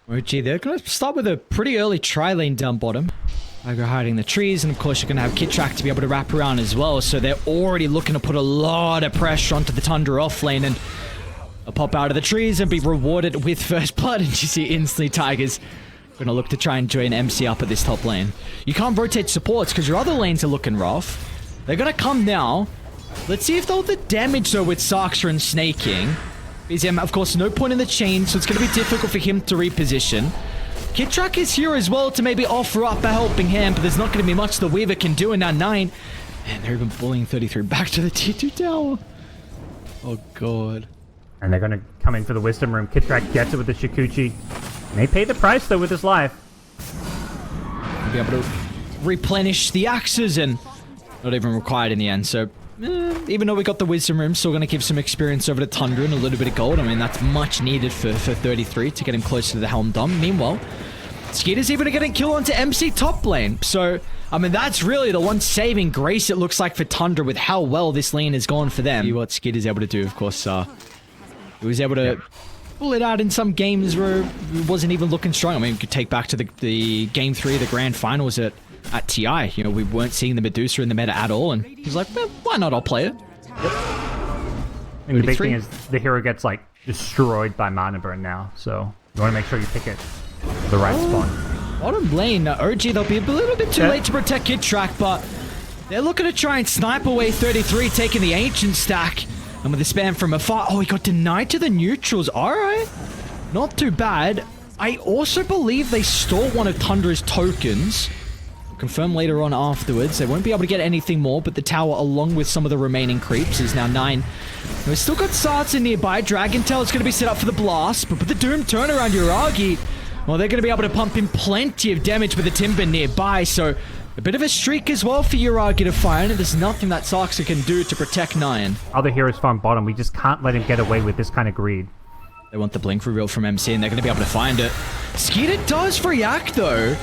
OG, they're going to start with a pretty early tri-lane down bottom. I go hiding the trees, and of course you're going to have Kittrack to be able to wrap around as well, so they're already looking to put a lot of pressure onto the Tundra off lane, and I'll pop out of the trees and be rewarded with first blood, and you see instantly Tigers going to look to try and join MC up at this top lane. You can't rotate supports because your other lanes are looking rough. They're going to come now. Let's see if they'll the damage though with Saksha and snaking. BZM, of course, no point in the chain, so it's going to be difficult for him to reposition. Kittrack is here as well to maybe offer up a helping hand, but there's not going to be much the Weaver can do. And now 9. And they're even bullying 33 back to the T2 tower. Oh, God. And they're going to come in for the Wisdom Room. Kittrack gets it with the Shikuchi. May pay the price, though, with his life. He'll be able to replenish the axes, and not even required in the end. So, even though we got the Wisdom Room, still going to give some experience over to Tundra and a little bit of gold. I mean, that's much needed for 33 to get him closer to the Helm Dome. Meanwhile, Skeeter's even getting kill onto MC top lane. So, I mean, that's really the one saving grace it looks like for Tundra with how well this lane has gone for them. See what Skeeter's able to do, of course. He was able to pull it out in some games where it wasn't even looking strong. I mean, you could take back to the game 3 of the grand finals at TI. You know, we weren't seeing the Medusa in the meta at all, and he's like, well, why not? I'll play it. And the big thing is the hero gets, like, destroyed by Mana Burn now, so you want to make sure you pick it the right spawn. Bottom lane, OG, they'll be a little bit too late to protect Kittrack, but they're looking to try and snipe away 33, taking the Ancient stack. And with the spam from afar, oh, he got denied to the neutrals. Alright, not too bad. I also believe they stole one of Tundra's tokens. Confirm later on afterwards. They won't be able to get anything more, but the tower, along with some of the remaining creeps, is now 9. And we've still got Sartsa nearby. Dragon Tail is going to be set up for the blast, but with the Doom turnaround, Yuragi, well, they're going to be able to pump in plenty of damage with the Timber nearby, so a bit of a streak as well for Yuragi to fire, and there's nothing that Sarksa can do to protect 9. Other heroes farm bottom. We just can't let him get away with this kind of greed. They want the blink reveal from MC, and they're going to be able to find it. Skeeter does react, though.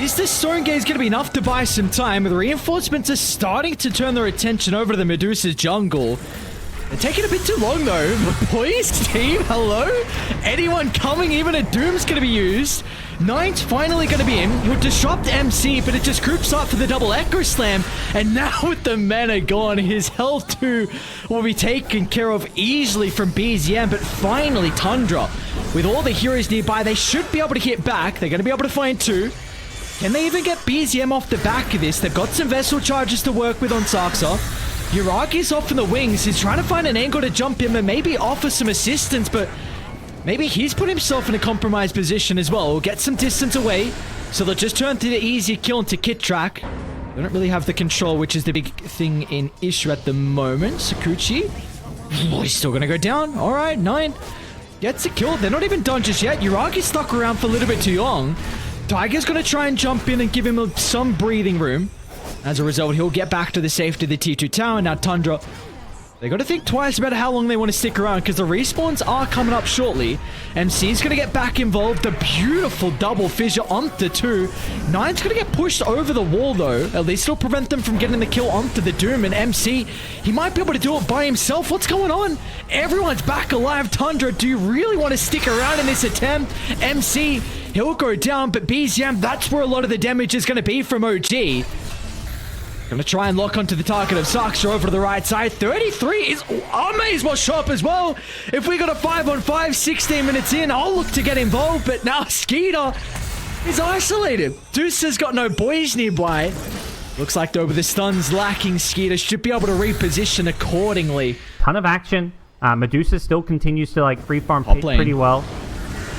Is this Stone Gaze going to be enough to buy some time? The reinforcements are starting to turn their attention over to the Medusa's jungle. They're taking a bit too long, though. Boys, team, hello? Anyone coming? Even a Doom's going to be used. 9's finally going to be in. He'll disrupt MC, but it just groups up for the double Echo Slam. And now with the mana gone, his health too will be taken care of easily from BZM. But finally, Tundra, with all the heroes nearby, they should be able to hit back. They're going to be able to find 2. Can they even get BZM off the back of this? They've got some vessel charges to work with on Saksha. Yuragi's off in the wings. He's trying to find an angle to jump in and maybe offer some assistance, but maybe he's put himself in a compromised position as well. We'll get some distance away, so they'll just turn to the easy kill into Kittrack. They don't really have the control, which is the big thing in issue at the moment. Sakuchi, oh, he's still going to go down. All right, 9 gets a kill. They're not even done just yet. Yuragi's stuck around for a little bit too long. Tiger's going to try and jump in and give him some breathing room. As a result, he'll get back to the safety of the T2 tower. Now Tundra, they got to think twice about how long they want to stick around, because the respawns are coming up shortly. MC's going to get back involved. The beautiful double fissure onto 2. 9's going to get pushed over the wall, though. At least it'll prevent them from getting the kill onto the Doom. And MC, he might be able to do it by himself. What's going on? Everyone's back alive. Tundra, do you really want to stick around in this attempt? MC, he'll go down, but BZM, that's where a lot of the damage is going to be from OG. Gonna try and lock onto the target of Saksha over to the right side. 33 is... I may as well show up as well. If we got a 5-on-5, 16 minutes in, I'll look to get involved. But now Skeeter is isolated. Deuce has got no boys nearby. Looks like, though, with the stuns lacking, Skeeter should be able to reposition accordingly. Ton of action. Medusa still continues to, like, free farm pretty well.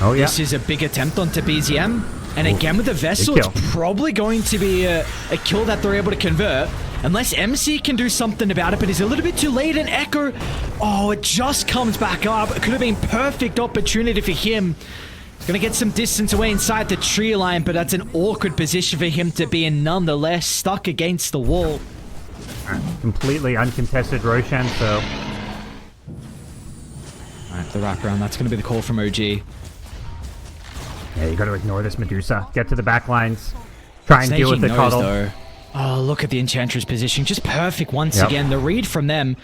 Oh, yeah. This is a big attempt onto BZM. And again, with the Vessel, it's probably going to be a kill that they're able to convert. Unless MC can do something about it, but he's a little bit too late. And Echo, oh, it just comes back up. It could have been perfect opportunity for him. He's going to get some distance away inside the tree line, but that's an awkward position for him to be in nonetheless, stuck against the wall. Completely uncontested Roshan, so... Alright, the wraparound, that's going to be the call from OG. Yeah, you got to ignore this Medusa. Get to the back lines. Try and deal with the cuddle. Though. Oh, look at the Enchantress position. Just perfect once again. The read from them,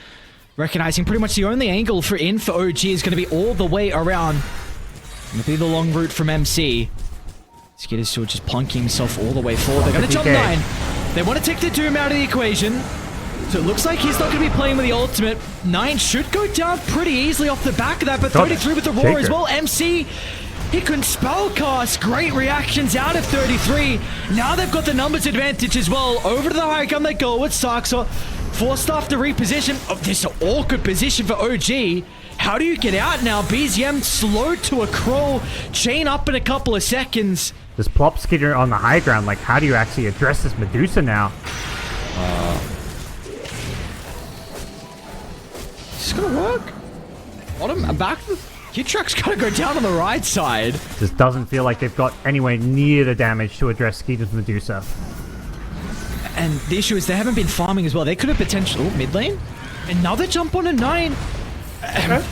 recognizing pretty much the only angle for OG is going to be all the way around Gonna be the long route from MC. Skitter's still just plunking himself all the way forward. They're gonna jump 9. They want to take the Doom out of the equation. So it looks like he's not going to be playing with the ultimate. 9 should go down pretty easily off the back of that, but 33 with the roar as well. MC, he can spellcast. Great reactions out of 33. Now they've got the numbers advantage as well. Over to the high gun they go with Saxo. Forced off to reposition. Oh, this is an awkward position for OG. How do you get out now? BZM slowed to a crawl. Chain up in a couple of seconds. This plop Skitter on the high ground, like how do you actually address this Medusa now? Is this gonna work? Bottom, back. Kid Truck's gotta go down on the right side. This doesn't feel like they've got anywhere near the damage to address Skitter's Medusa. And the issue is they haven't been farming as well. They could have potential mid lane. Another jump on a 9.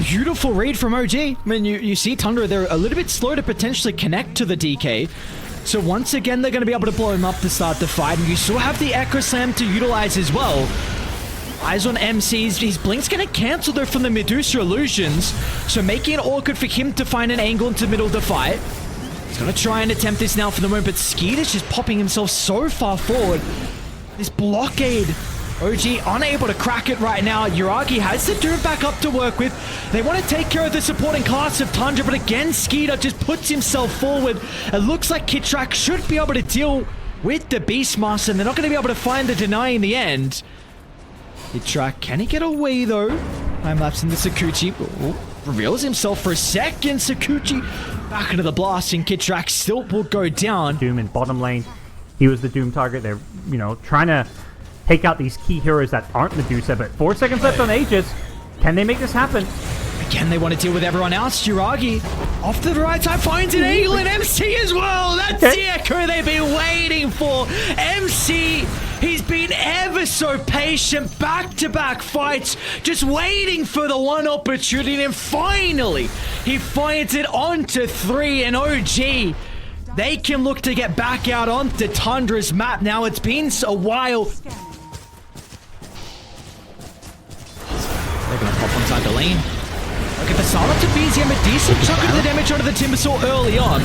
Beautiful read from OG. I mean, you see Tundra, they're a little bit slow to potentially connect to the DK. So once again, they're going to be able to blow him up to start the fight. And you still have the Echo Slam to utilize as well. Eyes on MC's. His Blink's going to cancel though from the Medusa illusions. So making it awkward for him to find an angle into the middle of the fight. He's going to try and attempt this now for the moment. But Skeeter's just popping himself so far forward. This blockade. OG unable to crack it right now. Yuragi has the Doom back up to work with. They want to take care of the supporting class of Tundra, but again, Skeeter just puts himself forward. It looks like Kitrak should be able to deal with the Beastmaster, and they're not going to be able to find the deny in the end. Kitrak, can he get away though? Time lapse into Sakuchi. Reveals himself for a second. Sakuchi back into the blast, and Kitrak still will go down. Doom in bottom lane. He was the Doom target. They're, you know, trying to take out these key heroes that aren't Medusa, but 4 seconds left on Aegis. Can they make this happen? Again, they want to deal with everyone else. Yuragi, off to the right side, finds an angle, and MC as well. That's the echo they've been waiting for. MC, he's been ever so patient, back-to-back fights, just waiting for the one opportunity, and finally, he finds it onto 3, and OG, they can look to get back out onto Tundra's map. Now, it's been a while. They're going to pop inside the lane. Look at the silence of BZM, a decent chunk of the damage onto the Timbersaw early on.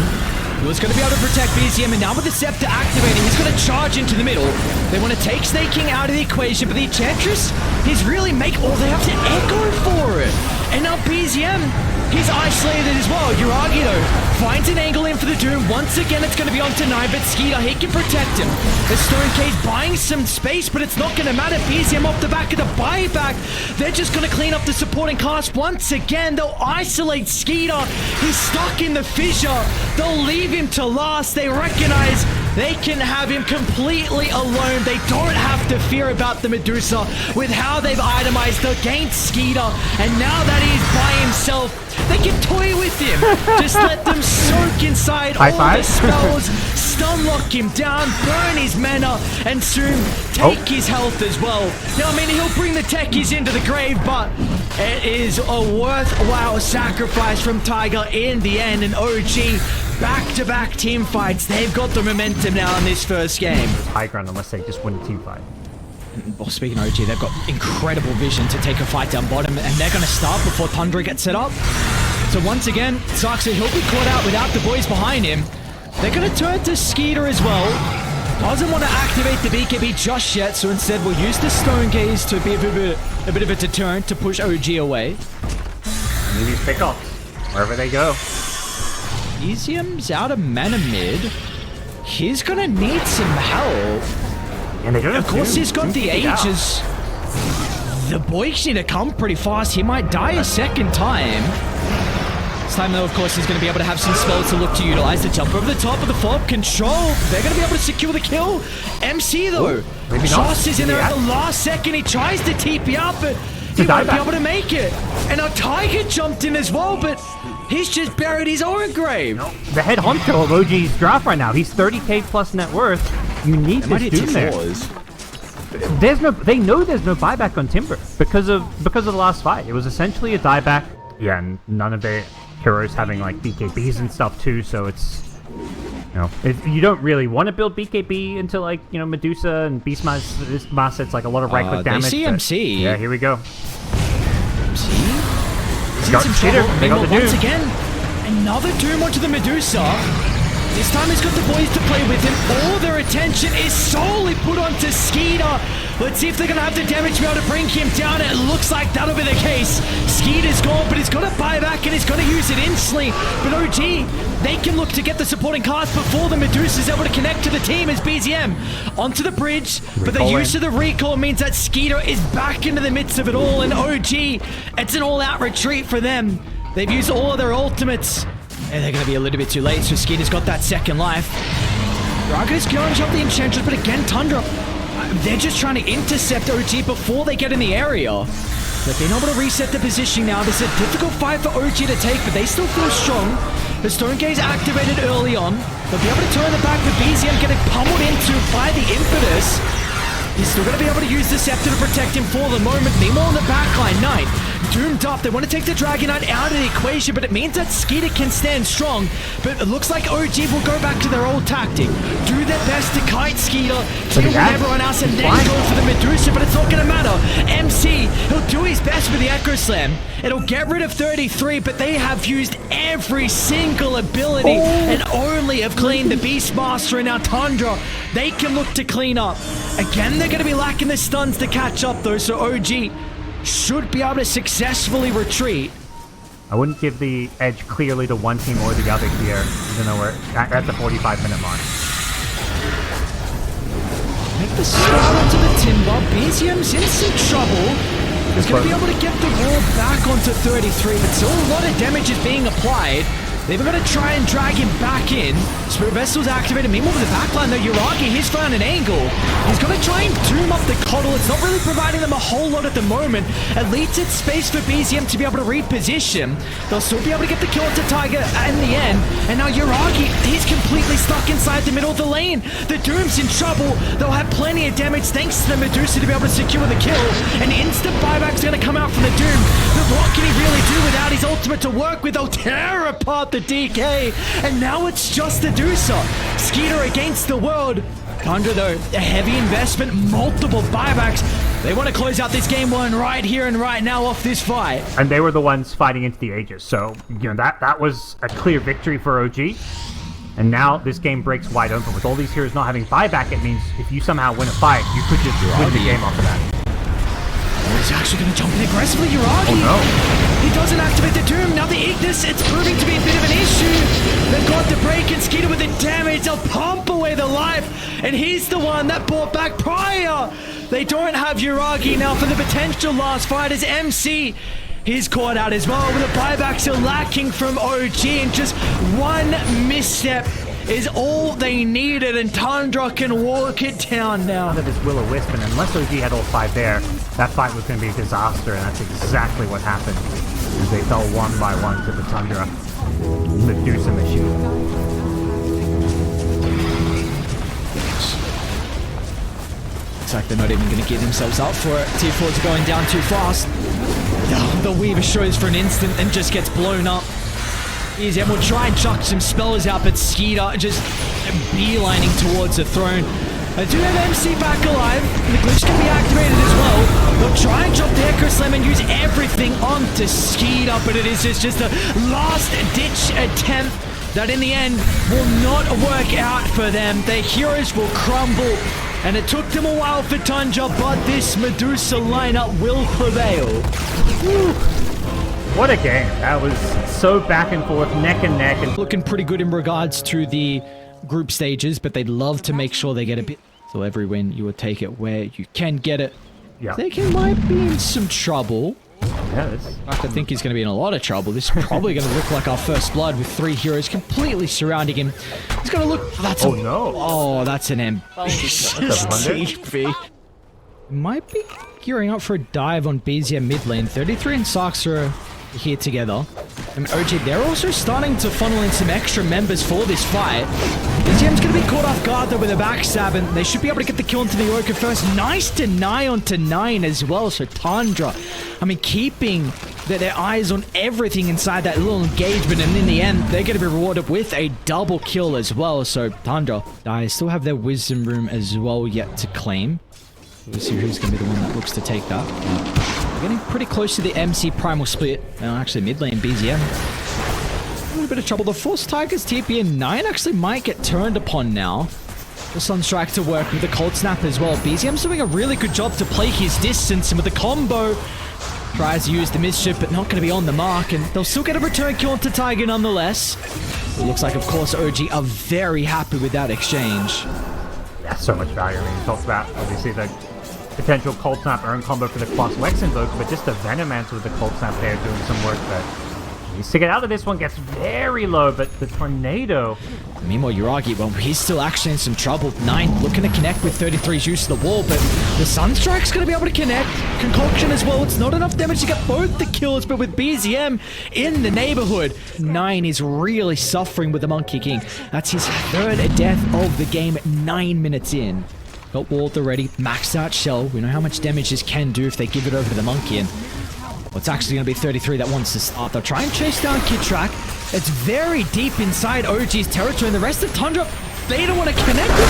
He was going to be able to protect BZM, and now with the Scepter activating, he's going to charge into the middle. They want to take Snake King out of the equation, but the Enchantress, he's really all they have to echo for it. And now BZM, he's isolated as well. Yuragi, though, finds an angle in for the Doom. Once again, it's going to be on to 9, but Skeeter, he can protect him. The Stone Cage buying some space, but it's not going to matter. BZM off the back of the buyback. They're just going to clean up the supporting class. Once again, they'll isolate Skeeter. He's stuck in the fissure. They'll leave him to last. They recognize they can have him completely alone. They don't have to fear about the Medusa with how they've itemized against Skeeter. And now that he's by himself, they can toy with him. Just let them soak inside all the spells, stun lock him down, burn his mana, and soon take his health as well. Now, I mean, he'll bring the techies into the grave, but it is a worthwhile sacrifice from Tiger in the end. And OG, back-to-back team fights. They've got the momentum now in this first game. High ground unless they just win a team fight. Well, speaking of OG, they've got incredible vision to take a fight down bottom, and they're going to start before Tundra gets set up. So once again, Saxon, he'll be caught out without the boys behind him. They're going to turn to Skeeter as well. Doesn't want to activate the BKB just yet, so instead we'll use the Stone Gaze to be a bit of a deterrent to push OG away. Maybe pick up wherever they go. Ezium's out of mana mid. He's going to need some help. And they don't of course, he's got the Aegis. The boys need to come pretty fast. He might die a second time. This time, though, of course, he's going to be able to have some spells to look to utilize. The jump over the top of the fob. Control. They're going to be able to secure the kill. MC, though, just is in there at the last second. He tries to TP up, but he won't be able to make it. And our Tiger jumped in as well, but he's just buried his own grave. The head honcho of OG's draft right now. He's 30k plus net worth. You need this Doom there. They know there's no buyback on Timber because of the last fight. It was essentially a dieback. Yeah, and none of their heroes having like BKBs and stuff too. So it's, you know, you don't really want to build BKB into like, you know, Medusa and Beastmaster. It's like a lot of right click damage. They see MC. Yeah, here we go. MC. Got Cheater. They got the Doom. Once again, Another Doom onto the Medusa. This time he's got the boys to play with him. All their attention is solely put onto Skeeter. Let's see if they're going to have the damage to be able to bring him down. It looks like that'll be the case. Skeeter's gone, but he's got to buy back and he's going to use it instantly. But OG, they can look to get the supporting cast before the Medusa's able to connect to the team as BZM onto the bridge. But the use of the recall means that Skeeter is back into the midst of it all. And OG, it's an all-out retreat for them. They've used all of their ultimates. And they're going to be a little bit too late, so Skeeter's got that second life. Dragon's going to shove the Enchantress, but again, Tundra, they're just trying to intercept OG before they get in the area. But being able to reset the position now, this is a difficult fight for OG to take, but they still feel strong. The Stone Gaze activated early on. They'll be able to turn the back with BZM getting pummeled into by the Impetus. He's still going to be able to use the Scepter to protect him for the moment. Meanwhile, on the backline, Knight doomed up. They want to take the Dragon Knight out of the equation, but it means that Skeeter can stand strong. But it looks like OG will go back to their old tactic. Do their best to kite Skeeter, deal with everyone else, and then go for the Medusa, but it's not going to matter. MC, he'll do his best with the Echo Slam. It'll get rid of 33, but they have used every single ability and only have cleaned the Beastmaster, and now Tundra, they can look to clean up. Again, they're going to be lacking the stuns to catch up though, so OG should be able to successfully retreat. I wouldn't give the edge clearly to one team or the other here, even though we're at the 45-minute mark. Make the start onto the Timber. BZM's in some trouble. He's going to be able to get the wall back onto 33, but still a lot of damage is being applied. They've got to try and drag him back in. Spirit Vessel's activated. Meanwhile, with the backline, though, Yuragi, he's found an angle. He's got to try and tomb up the Coddle. It's not really providing them a whole lot at the moment. At least it's space for BZM to be able to reposition. They'll still be able to get the kill onto Tiger in the end. And now Yuragi, he's completely stuck inside the middle of the lane. The Doom's in trouble. They'll have plenty of damage thanks to the Medusa to be able to secure the kill. An instant buyback's going to come out from the Doom. But what can he really do without his ultimate to work with? They'll tear apart the DK, and now it's just the Medusa. Skeeter against the world. Tundra, though, a heavy investment, multiple buybacks. They want to close out this game one right here and right now off this fight. And they were the ones fighting into the Aegis, so you know that was a clear victory for OG. And now this game breaks wide open. With all these heroes not having buyback, it means if you somehow win a fight, you could just win the game off of that. He's actually going to jump in aggressively, Yuragi. Oh no. He doesn't activate the Doom. Now the Ignis, it's proving to be a bit of an issue. They've got the break and Skeeter with the damage. They'll pump away the life. And he's the one that brought back prior. They don't have Yuragi now for the potential last fight as MC. He's caught out as well, but the buybacks are lacking from OG, and just one misstep is all they needed, and Tundra can walk it down now. Out of his Will-O-Wisp, and unless OG had all 5 there, that fight was going to be a disaster, and that's exactly what happened. As they fell one by one to the Tundra Medusa machine. Looks like they're not even going to give themselves up for it. T4's are going down too fast. The Weaver shows for an instant and just gets blown up. ESL will try and chuck some spellers out, but Skeeter just beelining towards the throne. I do have MC back alive. The glitch can be activated as well. They'll try and drop the Echo Slam and use everything onto Skeeter, but it is just a last-ditch attempt that in the end will not work out for them. Their heroes will crumble, and it took them a while for Tundra, but this Medusa lineup will prevail. Woo. What a game. That was so back and forth, neck and neck. And looking pretty good in regards to the group stages, but they'd love to make sure they get a bit. So every win, you would take it where you can get it. Yeah. They might be in some trouble. Yeah, I think he's going to be in a lot of trouble. This is probably going to look like our first blood with 3 heroes completely surrounding him. He's going to look... That's no. Oh, that's an ambitious TP. Might be gearing up for a dive on BZM mid lane. 33 and Sarks are here together. And OG, they're also starting to funnel in some extra members for this fight. BZM's going to be caught off guard though with a backstab, and they should be able to get the kill into the Yoka first. Nice deny onto 9 as well, so Tundra, I mean, keeping their eyes on everything inside that little engagement, and in the end, they're going to be rewarded with a double kill as well. So Tundra, I still have their Wisdom Room as well yet to claim. We'll see who's going to be the one that looks to take that. We're getting pretty close to the MC Primal split. Well, actually, mid lane BZM. A little bit of trouble. The Force Tigers TP and 9 actually might get turned upon now. The Sunstrike to work with the Cold Snap as well. BZM's doing a really good job to play his distance, and with the combo, tries to use the mischief, but not going to be on the mark, and they'll still get a return kill onto Tiger nonetheless. It looks like, of course, OG are very happy with that exchange. Yeah, so much value. I mean, you talked about, obviously, the potential Cold Snap earn combo for the Cross Wex Invoker, but just the Venomancer with the Cold Snap there doing some work that needs to get out of this one. Gets very low, but the Tornado... Meanwhile, Yuragi, well, he's still actually in some trouble. 9 looking to connect with 33's use of the wall, but the Sunstrike's going to be able to connect. Concoction as well. It's not enough damage to get both the kills, but with BZM in the neighborhood, 9 is really suffering with the Monkey King. That's his 3rd death of the game, 9 minutes in. Got walled already, maxed out shell. We know how much damage this can do if they give it over to the Monkey, and well, it's actually going to be 33 that wants to start. They'll try and chase down Kid Track. It's very deep inside OG's territory, and the rest of Tundra, they don't want to connect with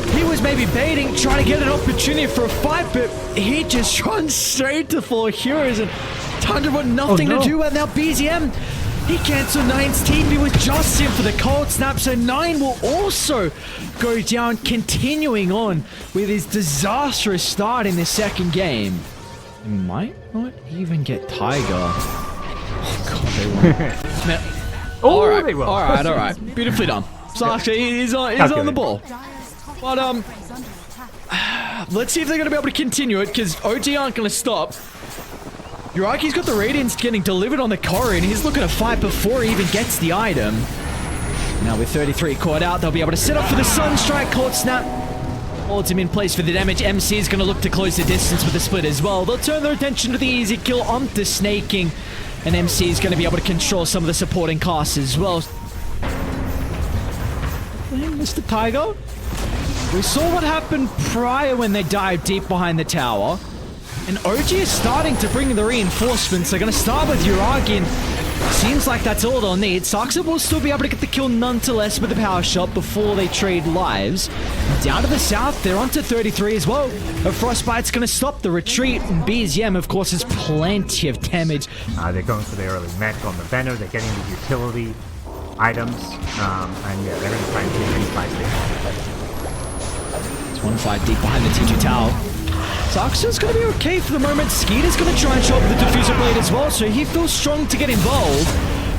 33. He was maybe baiting, trying to get an opportunity for a fight, but he just runs straight to 4 heroes, and Tundra want nothing to do with. Now BZM, he cancelled 9's TP with just in for the Cold Snap, so 9 will also go down, continuing on with his disastrous start in the second game. They might not even get Tiger. Oh god, they won't. Alright, they will. Alright. Beautifully done. So actually, he's on the ball. But, let's see if they're going to be able to continue it, because OG aren't going to stop. Yuraki's got the Radiance getting delivered on the Corey, and he's looking to fight before he even gets the item. Now with 33 caught out, they'll be able to set up for the Sunstrike. Cold Snap holds him in place for the damage. MC is going to look to close the distance with the split as well. They'll turn their attention to the easy kill onto Snaking, and MC is going to be able to control some of the supporting casts as well. Mr. Tiger, we saw what happened prior when they dived deep behind the tower, and OG is starting to bring the reinforcements. They're going to start with Yuragi, and seems like that's all they'll need. Saxa will still be able to get the kill nonetheless with the power shot before they trade lives. Down to the south, they're onto 33 as well. A Frostbite's going to stop the retreat, and BZM, of course, has plenty of damage. They're going for the early mech on the Venom. They're getting the utility items, and yeah, they're going to try and take any fight there. It's 1-5 deep behind the T2 tower. Saxa's going to be okay for the moment. Skeeter's going to try and shot with the Diffuser Blade as well, so he feels strong to get involved.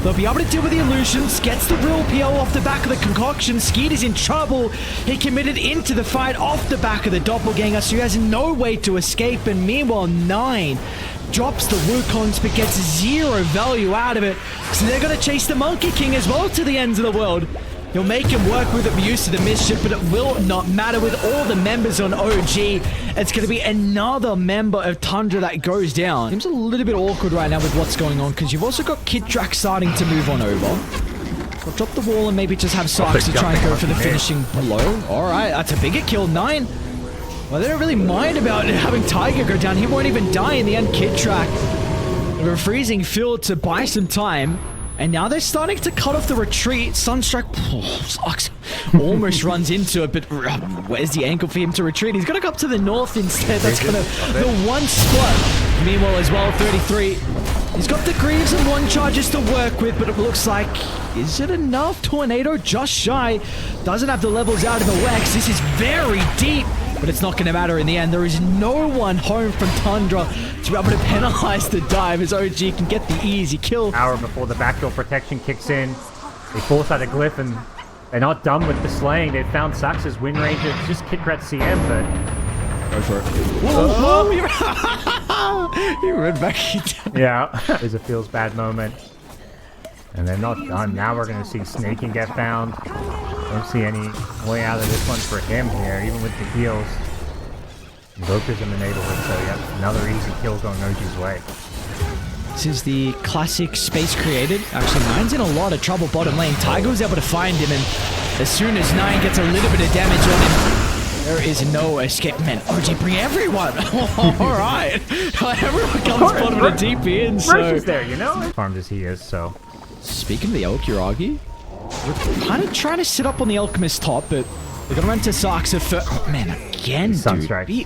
They'll be able to deal with the illusions, gets the real PO off the back of the concoction. Skeeter's in trouble. He committed into the fight off the back of the Doppelganger, so he has no way to escape. And meanwhile, 9 drops the Wukongs but gets 0 value out of it. So they're going to chase the Monkey King as well to the ends of the world. He'll make him work with it, use of the mischief, but it will not matter with all the members on OG. It's going to be another member of Tundra that goes down. Seems a little bit awkward right now with what's going on, because you've also got Kid Track starting to move on over. We'll drop the wall and maybe just have Sarks to try and go for the finishing below. Alright, that's a bigger kill, 9. Well, they don't really mind about having Tiger go down. He won't even die in the end. Kid Track with a freezing field to buy some time. And now they're starting to cut off the retreat. Sunstrike sucks. Almost runs into it, but where's the angle for him to retreat? He's going to go up to the north instead. That's going to the one spot. Meanwhile as well, 33. He's got the Greaves and 1 charges to work with, but it looks like, is it enough? Tornado just shy. Doesn't have the levels out of the Wex. This is very deep, but it's not going to matter in the end. There is no one home from Tundra to be able to penalize the dive as OG can get the easy kill. Hour before the backdoor protection kicks in, they force out a glyph, and they're not done with the slaying. They've found Sax's win range. It's just Kidrat CM, but... Go for it. Whoa, he ran back. Yeah, there's a feels bad moment. And they're not done. Now we're going to see Snaking get found. Don't see any way out of this one for him here, even with the heals. Invoker's in the neighborhood, so yeah, another easy kill going OG's way. This is the classic space created. Actually, 9's in a lot of trouble bottom lane. Tiger was able to find him, and as soon as 9 gets a little bit of damage on him, there is no escape. Man, OG, bring everyone! Alright! Everyone comes bottom of the DP in, so... Roach is there, you know? Farmed as he is, so... Speaking of the Elk, Yuragi, we're kind of trying to sit up on the Alchemist top, but we're going to run to Saxa for... Oh, man, again, dude.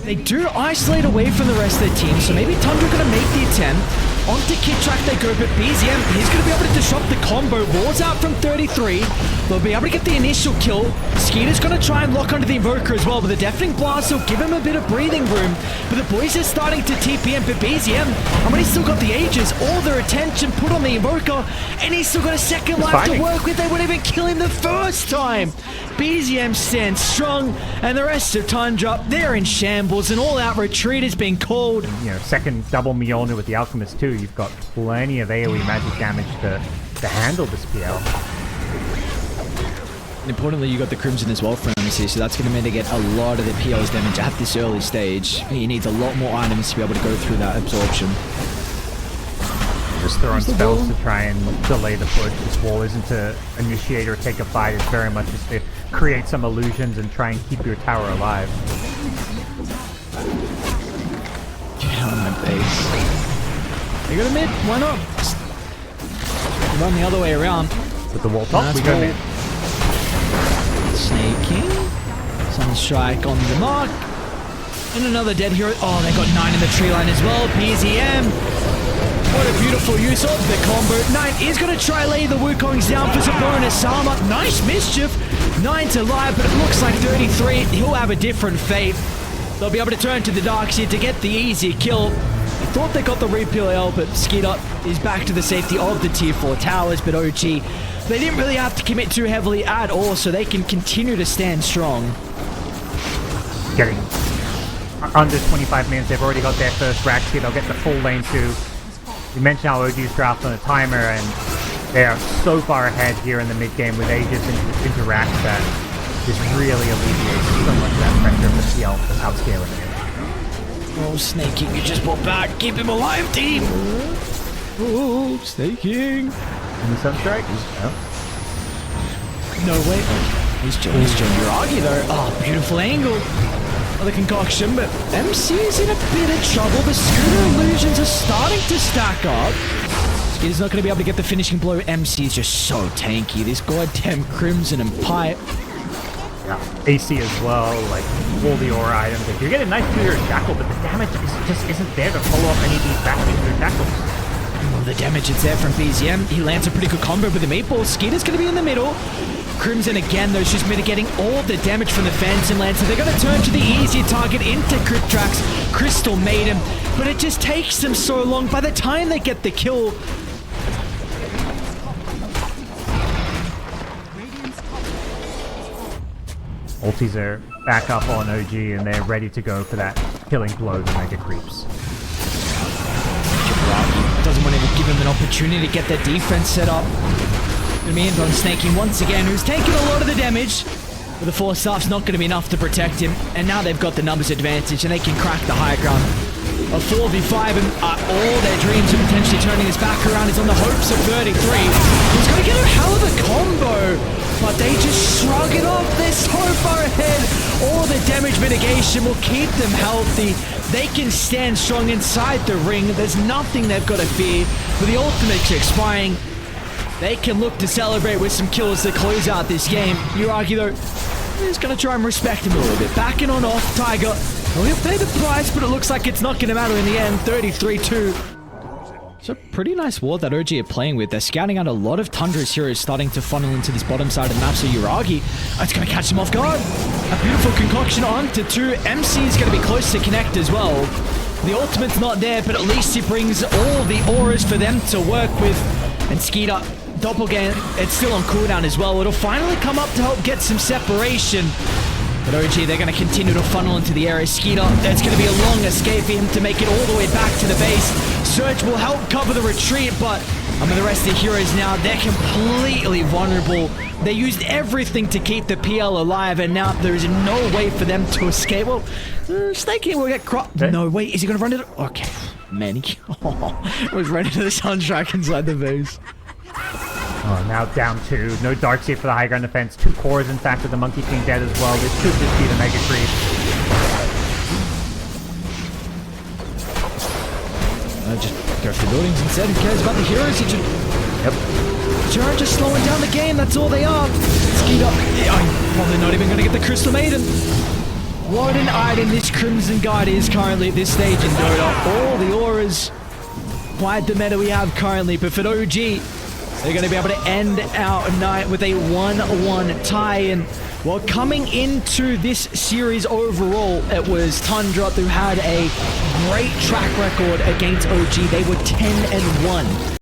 They do isolate away from the rest of their team, so maybe Tundra going to make the attempt. onto Kid Track they go, but BZM, he's going to be able to disrupt the combo. Wars out from 33. They'll be able to get the initial kill. Skeeter's going to try and lock onto the Invoker as well, but the Deafening Blast will give him a bit of breathing room. But the boys are starting to TPM for BZM. I mean, he's still got the Aegis, all their attention put on the Invoker, and he's still got a second life to work with. They wouldn't even kill him the first time. BZM stands strong, and the rest of Tundra, they're in shambles. An all-out retreat has been called. You know, second double Mjolnir with the Alchemist too. You've got plenty of AoE magic damage to handle this PL. And importantly, you got the Crimson as well from MC, so that's going to mitigate a lot of the PL's damage at this early stage. He needs a lot more items to be able to go through that absorption. Just throwing spells to try and delay the push. This wall isn't to initiate or take a fight, it's very much just to create some illusions and try and keep your tower alive. Get on my base. They go to mid, why not? Just run the other way around. With the wall top, we go mid. Snaking. Sunstrike on the mark. And another dead hero. Oh, they got 9 in the tree line as well. BZM. What a beautiful use of the combo. 9 is going to try lay the Wukongs down for some bonus armor. Nice mischief. 9's alive, but it looks like 33. He'll have a different fate. They'll be able to turn to the Darkseid to get the easy kill. I thought they got the repeal L, but Skeeter is back to the safety of the tier 4 towers, but OG, they didn't really have to commit too heavily at all, so they can continue to stand strong. Getting under 25 minutes, they've already got their first rack here. They'll get the full lane too. You mentioned how OG's draft on a timer, and they are so far ahead here in the mid game with Aegis into racks that this really alleviates so much of that pressure of the CL without scaling it. Oh, Snaking, you just brought back. Keep him alive, team! Oh, Snaking. Any Sunstrike? No way. Oh, he's Joe Uragi though. Oh, beautiful angle. Another concoction, but MC's in a bit of trouble. The Scooter illusions are starting to stack up. He's not going to be able to get the finishing blow. MC is just so tanky. This goddamn Crimson and Pipe. Yeah, AC as well, like all the aura items. Like, you get a nice clear Jackal, but the damage just isn't there to follow up any of these back into Jackals. Oh, the damage is there from BZM. He lands a pretty good combo with the meatball. Skeeter's going to be in the middle. Crimson again, though, she's mitigating all the damage from the Phantom Lance, so they're going to turn to the easier target into Cryptrax. Crystal Maiden, but it just takes them so long. By the time they get the kill, ultis are back up on OG and they're ready to go for that killing blow to Mega Creeps. Doesn't want to give him an opportunity to get their defense set up. Gonna be in on Snaking once again, who's taking a lot of the damage. But the Force Staff's not going to be enough to protect him. And now they've got the numbers advantage and they can crack the high ground. A 4v5 and all their dreams of potentially turning this back around is on the hopes of 33. He's going to get a hell of a combo. But they just shrug it off. They're so far ahead. All the damage mitigation will keep them healthy. They can stand strong inside the ring. There's nothing they've got to fear. With the ultimates expiring, they can look to celebrate with some kills to close out this game. Uragi, though, is going to try and respect him a little bit. Backing on off, Tiger. He'll pay the price, but it looks like it's not going to matter in the end. 33-2. It's a pretty nice ward that OG are playing with. They're scouting out a lot of Tundra's heroes starting to funnel into this bottom side of the map, so Uragi, it's going to catch him off guard. A beautiful concoction onto 2. MC is going to be close to connect as well. The ultimate's not there, but at least he brings all the auras for them to work with. And Skeeter, Doppelganger, it's still on cooldown as well. It'll finally come up to help get some separation. But OG, they're going to continue to funnel into the area. Skeeter, it's going to be a long escape for him to make it all the way back to the base. Surge will help cover the retreat, but I mean, the rest of the heroes now, they're completely vulnerable. They used everything to keep the PL alive, and now there is no way for them to escape. Well, Snaking will get cropped. Okay. No, wait, is he going to run it? Okay, man, he was ready to the Sunstrike inside the base. Oh, now down 2. No Darkseid for the high ground defense. 2 cores, in fact, with the Monkey King dead as well. This could just be the Mega Creep. Just go for the buildings instead. Who cares about the heroes? He just... Yep. Sure, just slowing down the game. That's all they are. Skeeter. I'm probably not even going to get the Crystal Maiden. What an item this Crimson Guard is currently at this stage in Dota. All the auras. quite the meta we have currently, but for OG, they're going to be able to end our night with a 1-1 tie. And well, coming into this series overall, it was TUNDRA who had a great track record against OG. They were 10-1.